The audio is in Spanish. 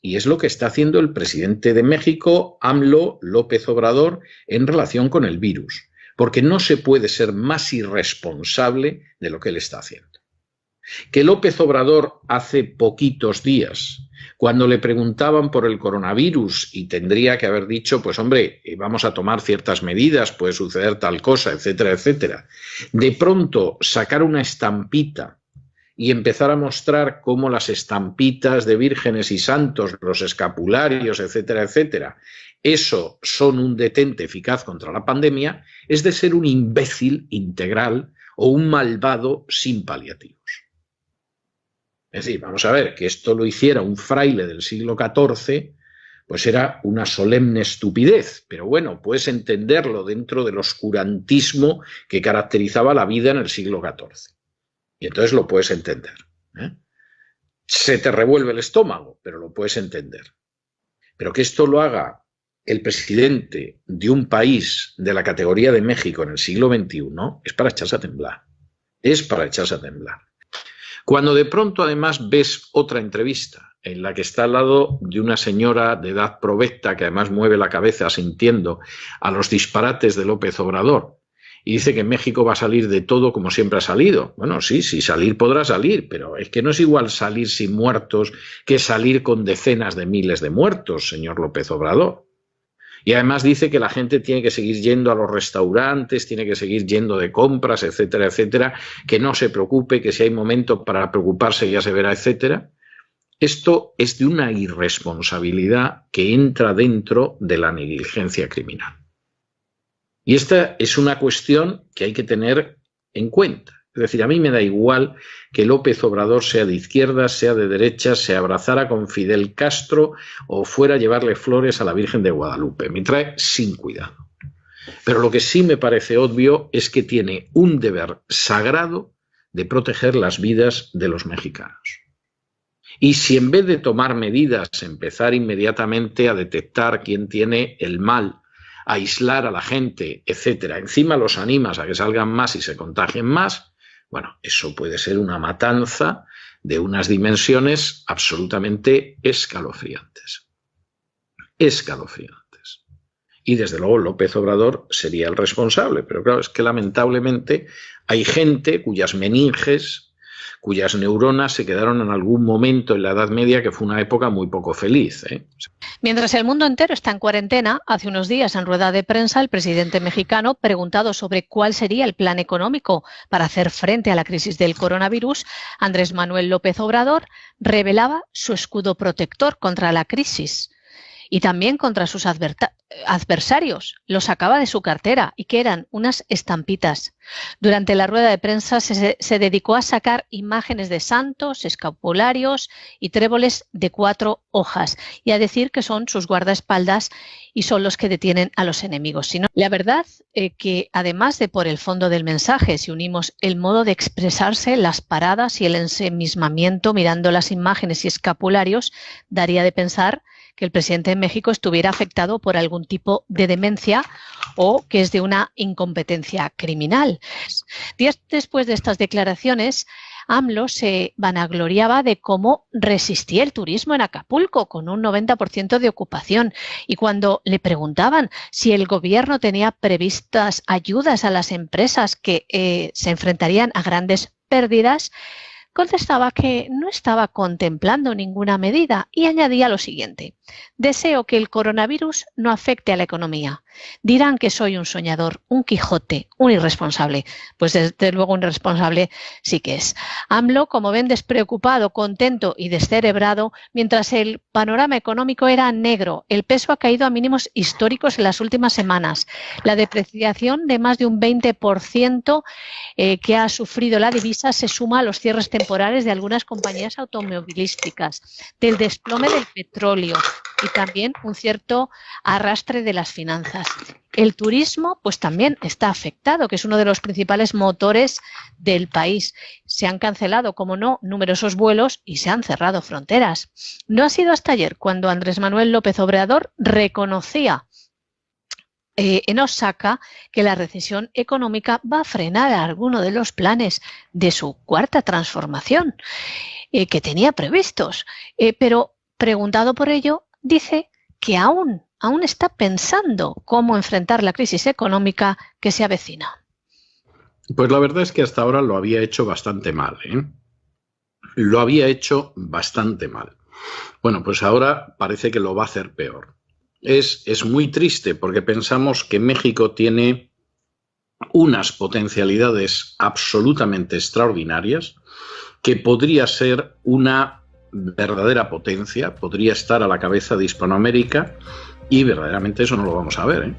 Y es lo que está haciendo el presidente de México, AMLO, López Obrador, en relación con el virus. Porque no se puede ser más irresponsable de lo que él está haciendo. Que López Obrador hace poquitos días, cuando le preguntaban por el coronavirus y tendría que haber dicho, pues hombre, vamos a tomar ciertas medidas, puede suceder tal cosa, etcétera, etcétera, de pronto sacar una estampita y empezar a mostrar cómo las estampitas de vírgenes y santos, los escapularios, etcétera, etcétera, eso son un detente eficaz contra la pandemia, es de ser un imbécil integral o un malvado sin paliativos. Es decir, vamos a ver, que esto lo hiciera un fraile del siglo XIV, pues era una solemne estupidez, pero bueno, puedes entenderlo dentro del oscurantismo que caracterizaba la vida en el siglo XIV. Y entonces lo puedes entender. Se te revuelve el estómago, pero lo puedes entender. Pero que esto lo haga el presidente de un país de la categoría de México en el siglo XXI es para echarse a temblar. Es para echarse a temblar. Cuando de pronto además ves otra entrevista en la que está al lado de una señora de edad provecta que además mueve la cabeza asintiendo a los disparates de López Obrador y dice que México va a salir de todo como siempre ha salido. Bueno, sí, salir podrá salir, pero es que no es igual salir sin muertos que salir con decenas de miles de muertos, señor López Obrador. Y además dice que la gente tiene que seguir yendo a los restaurantes, tiene que seguir yendo de compras, etcétera, etcétera, que no se preocupe, que si hay momento para preocuparse ya se verá, etcétera. Esto es de una irresponsabilidad que entra dentro de la negligencia criminal. Y esta es una cuestión que hay que tener en cuenta. Es decir, a mí me da igual que López Obrador sea de izquierda, sea de derecha, se abrazara con Fidel Castro o fuera a llevarle flores a la Virgen de Guadalupe. Me trae sin cuidado. Pero lo que sí me parece obvio es que tiene un deber sagrado de proteger las vidas de los mexicanos. Y si en vez de tomar medidas, empezar inmediatamente a detectar quién tiene el mal, a aislar a la gente, etcétera, encima los animas a que salgan más y se contagien más, bueno, eso puede ser una matanza de unas dimensiones absolutamente escalofriantes. Escalofriantes. Y desde luego López Obrador sería el responsable, pero claro, es que lamentablemente hay gente cuyas meninges, cuyas neuronas se quedaron en algún momento en la Edad Media que fue una época muy poco feliz. Mientras el mundo entero está en cuarentena, hace unos días en rueda de prensa el presidente mexicano, preguntado sobre cuál sería el plan económico para hacer frente a la crisis del coronavirus, Andrés Manuel López Obrador revelaba su escudo protector contra la crisis y también contra sus adversarios. Lo sacaba de su cartera y que eran unas estampitas. Durante la rueda de prensa se dedicó a sacar imágenes de santos, escapularios y tréboles de 4 hojas y a decir que son sus guardaespaldas y son los que detienen a los enemigos. La verdad que además de por el fondo del mensaje, si unimos el modo de expresarse, las paradas y el ensimismamiento mirando las imágenes y escapularios, daría de pensar que el presidente de México estuviera afectado por algún tipo de demencia o que es de una incompetencia criminal. Días después de estas declaraciones, AMLO se vanagloriaba de cómo resistía el turismo en Acapulco con un 90% de ocupación. Y cuando le preguntaban si el gobierno tenía previstas ayudas a las empresas que se enfrentarían a grandes pérdidas, contestaba que no estaba contemplando ninguna medida y añadía lo siguiente: deseo que el coronavirus no afecte a la economía. Dirán que soy un soñador, un Quijote, un irresponsable. Pues desde luego un irresponsable sí que es. AMLO, como ven, despreocupado, contento y descerebrado, mientras el panorama económico era negro. El peso ha caído a mínimos históricos en las últimas semanas. La depreciación de más de un 20% que ha sufrido la divisa se suma a los cierres temporales de algunas compañías automovilísticas, del desplome del petróleo y también un cierto arrastre de las finanzas. El turismo pues también está afectado, que es uno de los principales motores del país. Se han cancelado, como no, numerosos vuelos y se han cerrado fronteras. No ha sido hasta ayer cuando Andrés Manuel López Obrador reconocía en Osaka que la recesión económica va a frenar alguno de los planes de su cuarta transformación que tenía previstos. Pero Preguntado por ello, dice que aún está pensando cómo enfrentar la crisis económica que se avecina. Pues la verdad es que hasta ahora lo había hecho bastante mal, ¿eh? Lo había hecho bastante mal. Bueno, pues ahora parece que lo va a hacer peor. Es muy triste porque pensamos que México tiene unas potencialidades absolutamente extraordinarias, que podría ser una verdadera potencia, podría estar a la cabeza de Hispanoamérica, y verdaderamente eso no lo vamos a ver, ¿eh?